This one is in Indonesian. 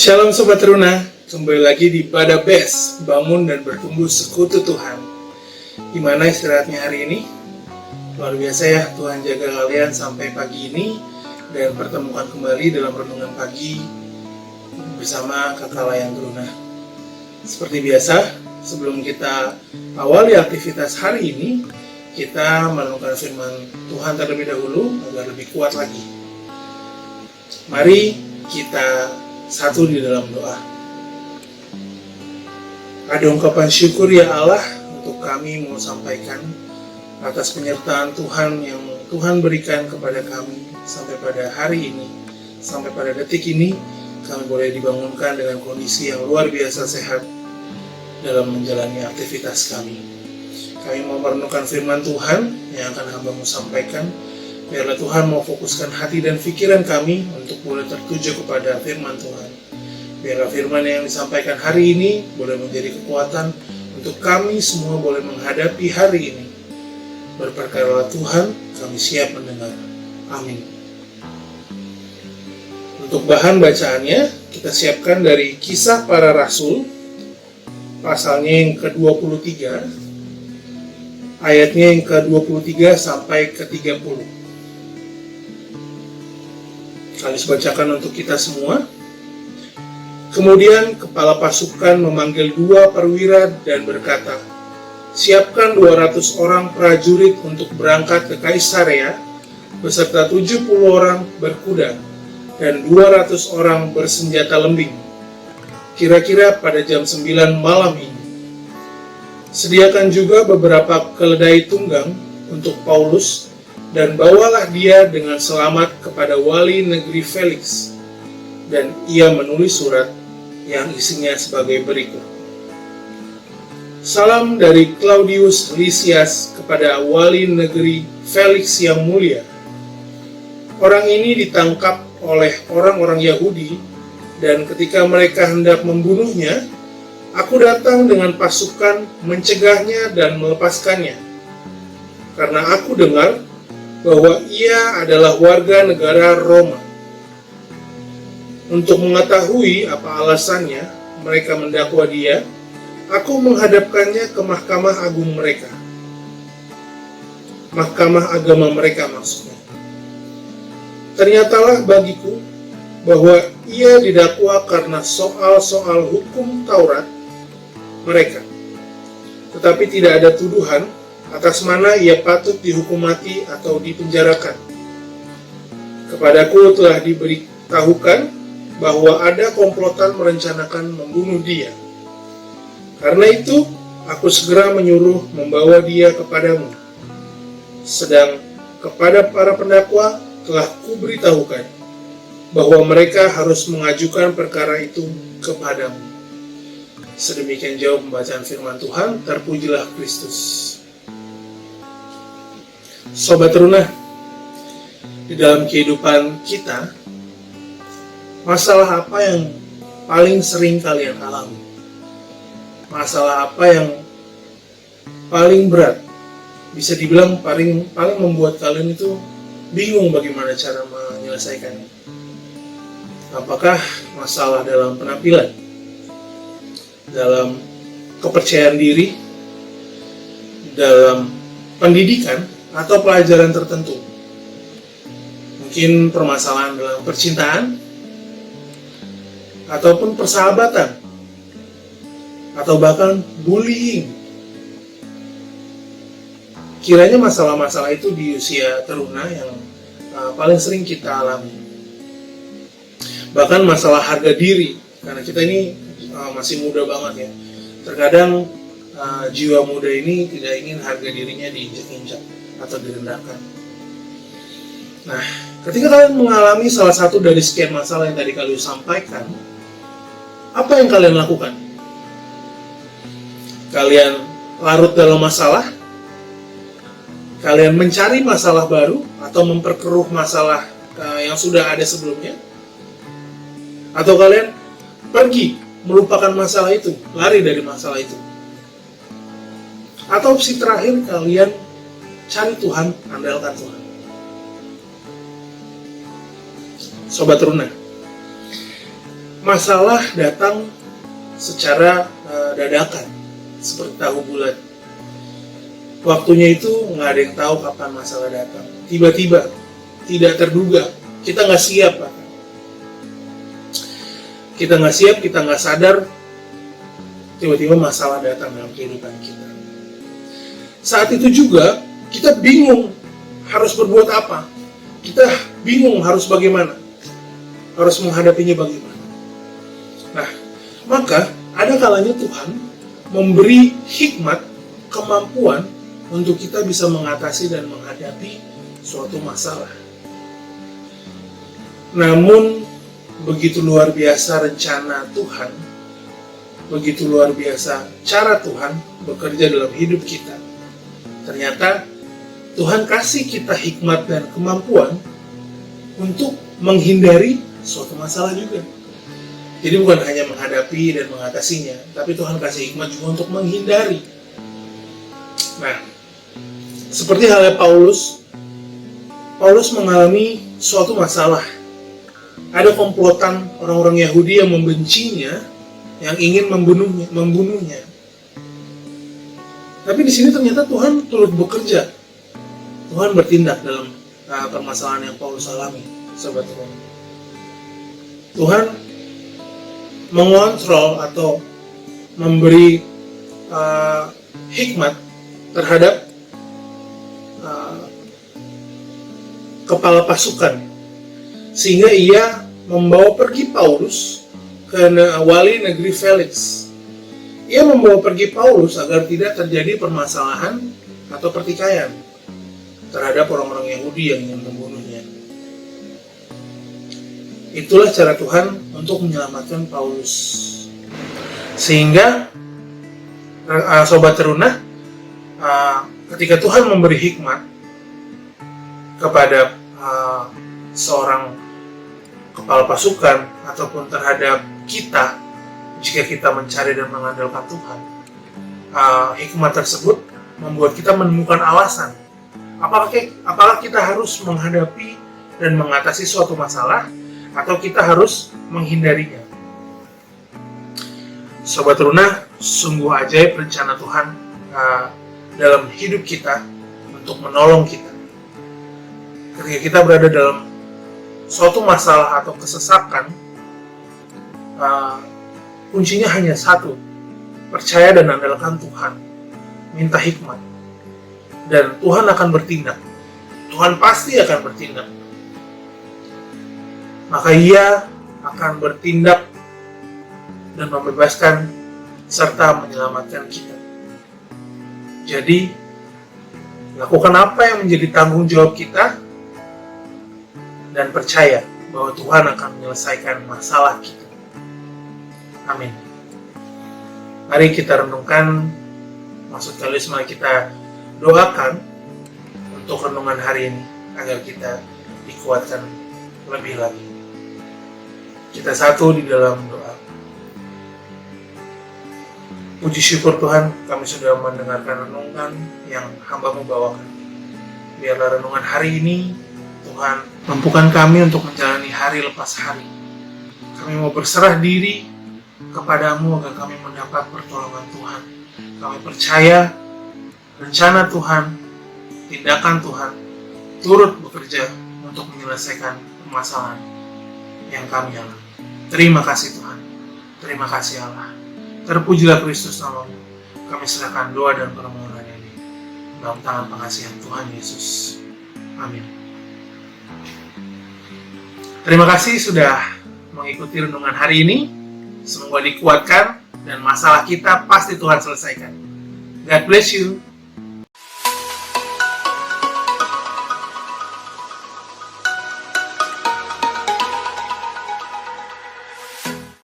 Shalom Sobat Teruna, kembali lagi di Pada Best, bangun dan bertumbuh sekutu Tuhan. Gimana istirahatnya hari ini? Luar biasa ya, Tuhan jaga kalian sampai pagi ini dan pertemukan kembali dalam renungan pagi bersama Kakak Layan Teruna. Seperti biasa, sebelum kita awali aktivitas hari ini, kita merenungkan firman Tuhan terlebih dahulu agar lebih kuat lagi. Mari kita satu di dalam doa. Ada ungkapan syukur ya Allah untuk kami mau sampaikan atas penyertaan Tuhan yang Tuhan berikan kepada kami sampai pada hari ini, sampai pada detik ini kami boleh dibangunkan dengan kondisi yang luar biasa sehat dalam menjalani aktivitas kami. Kami mau merenungkan firman Tuhan yang akan hamba-Mu sampaikan. Biarlah Tuhan mau fokuskan hati dan pikiran kami untuk boleh tertuju kepada firman Tuhan. Biarlah firman yang disampaikan hari ini boleh menjadi kekuatan untuk kami semua boleh menghadapi hari ini. Berperkarolah Tuhan, kami siap mendengar. Amin. Untuk bahan bacaannya, kita siapkan dari Kisah Para Rasul, pasalnya yang ke-23, ayatnya yang ke-23 sampai ke-30. Kami bacakan untuk kita semua. Kemudian kepala pasukan memanggil 2 perwira dan berkata, "Siapkan 200 orang prajurit untuk berangkat ke Kaisarea beserta 70 orang berkuda dan 200 orang bersenjata lembing, kira-kira pada jam 9 malam ini. Sediakan juga beberapa keledai tunggang untuk Paulus dan bawalah dia dengan selamat kepada wali negeri Felix." Dan ia menulis surat yang isinya sebagai berikut. "Salam dari Claudius Lysias kepada wali negeri Felix yang mulia. Orang ini ditangkap oleh orang-orang Yahudi, dan ketika mereka hendak membunuhnya, aku datang dengan pasukan mencegahnya dan melepaskannya. Karena aku dengar bahwa ia adalah warga negara Roma. Untuk mengetahui apa alasannya mereka mendakwa dia, aku menghadapkannya ke Mahkamah Agung mereka. Mahkamah Agama mereka maksudnya. Ternyatalah bagiku bahwa ia didakwa karena soal-soal hukum Taurat mereka, tetapi tidak ada tuduhan atas mana ia patut dihukum mati atau dipenjarakan. Kepadaku telah diberitahukan bahwa ada komplotan merencanakan membunuh dia. Karena itu, aku segera menyuruh membawa dia kepadamu. Sedang kepada para pendakwa telah kuberitahukan bahwa mereka harus mengajukan perkara itu kepadamu." Sedemikian jauh pembacaan firman Tuhan. Terpujilah Kristus. Sobat Teruna, di dalam kehidupan kita, masalah apa yang paling sering kalian alami? Masalah apa yang paling berat? Bisa dibilang paling membuat kalian itu bingung bagaimana cara menyelesaikannya. Apakah masalah dalam penampilan, dalam kepercayaan diri, dalam pendidikan, atau pelajaran tertentu? Mungkin permasalahan dalam percintaan, ataupun persahabatan, atau bahkan bullying. Kiranya masalah-masalah itu di usia teruna yang paling sering kita alami. Bahkan masalah harga diri, karena kita ini masih muda banget ya. Terkadang jiwa muda ini tidak ingin harga dirinya diinjak-injak atau direndahkan. Nah, ketika kalian mengalami salah satu dari sekian masalah yang tadi kalian sampaikan, apa yang kalian lakukan? Kalian larut dalam masalah? Kalian mencari masalah baru atau memperkeruh masalah yang sudah ada sebelumnya? Atau kalian pergi melupakan masalah itu, lari dari masalah itu? Atau opsi terakhir, kalian cari Tuhan, andalkan Tuhan? Sobat Teruna, masalah datang secara dadakan, seperti tahu bulat. Waktunya itu nggak ada yang tahu kapan masalah datang. Tiba-tiba, tidak terduga, kita nggak siap. Kita nggak siap, kita nggak sadar, tiba-tiba masalah datang dalam kehidupan kita. Saat itu juga, kita bingung harus berbuat apa. Kita bingung harus bagaimana. Harus menghadapinya bagaimana. Nah, maka ada kalanya Tuhan memberi hikmat, kemampuan untuk kita bisa mengatasi dan menghadapi suatu masalah. Namun, begitu luar biasa rencana Tuhan, begitu luar biasa cara Tuhan bekerja dalam hidup kita. Ternyata Tuhan kasih kita hikmat dan kemampuan untuk menghindari suatu masalah juga. Jadi bukan hanya menghadapi dan mengatasinya, tapi Tuhan kasih hikmat juga untuk menghindari. Nah, seperti halnya Paulus mengalami suatu masalah. Ada komplotan orang-orang Yahudi yang membencinya, yang ingin membunuhnya. Tapi di sini ternyata Tuhan turut bekerja. Tuhan bertindak dalam permasalahan yang Paulus alami, sahabat Tuhan. Tuhan mengontrol atau memberi hikmat terhadap kepala pasukan, sehingga ia membawa pergi Paulus ke wali negeri Felix. Ia membawa pergi Paulus agar tidak terjadi permasalahan atau pertikaian terhadap orang-orang Yahudi yang ingin membunuhnya. Itulah cara Tuhan untuk menyelamatkan Paulus. Sehingga Sobat Teruna, ketika Tuhan memberi hikmat kepada seorang kepala pasukan ataupun terhadap kita, jika kita mencari dan mengandalkan Tuhan, hikmat tersebut membuat kita menemukan alasan. Apakah kita harus menghadapi dan mengatasi suatu masalah, atau kita harus menghindarinya? Sobat Teruna, sungguh ajaib rencana Tuhan dalam hidup kita untuk menolong kita. Ketika kita berada dalam suatu masalah atau kesesakan, kuncinya hanya satu: percaya dan andalkan Tuhan, minta hikmat, dan Tuhan akan bertindak. Tuhan pasti akan bertindak. Maka Ia akan bertindak dan membebaskan serta menyelamatkan kita. Jadi, lakukan apa yang menjadi tanggung jawab kita dan percaya bahwa Tuhan akan menyelesaikan masalah kita. Amin. Mari kita renungkan, maksud kalian, mari kita doakan untuk renungan hari ini agar kita dikuatkan lebih lagi. Kita satu di dalam doa. Puji syukur Tuhan, kami sudah mendengarkan renungan yang hamba-Mu bawakan. Biarlah renungan hari ini, Tuhan, mampukan kami untuk menjalani hari lepas hari. Kami mau berserah diri kepada-Mu agar kami mendapat pertolongan Tuhan. Kami percaya rencana Tuhan, tindakan Tuhan turut bekerja untuk menyelesaikan permasalahan yang kami alami. Terima kasih Tuhan. Terima kasih Allah. Terpujilah Kristus nama-Mu. Kami serahkan doa dan permohonan ini dalam tangan pengasihan Tuhan Yesus. Amin. Terima kasih sudah mengikuti renungan hari ini. Semoga dikuatkan dan masalah kita pasti Tuhan selesaikan. God bless you.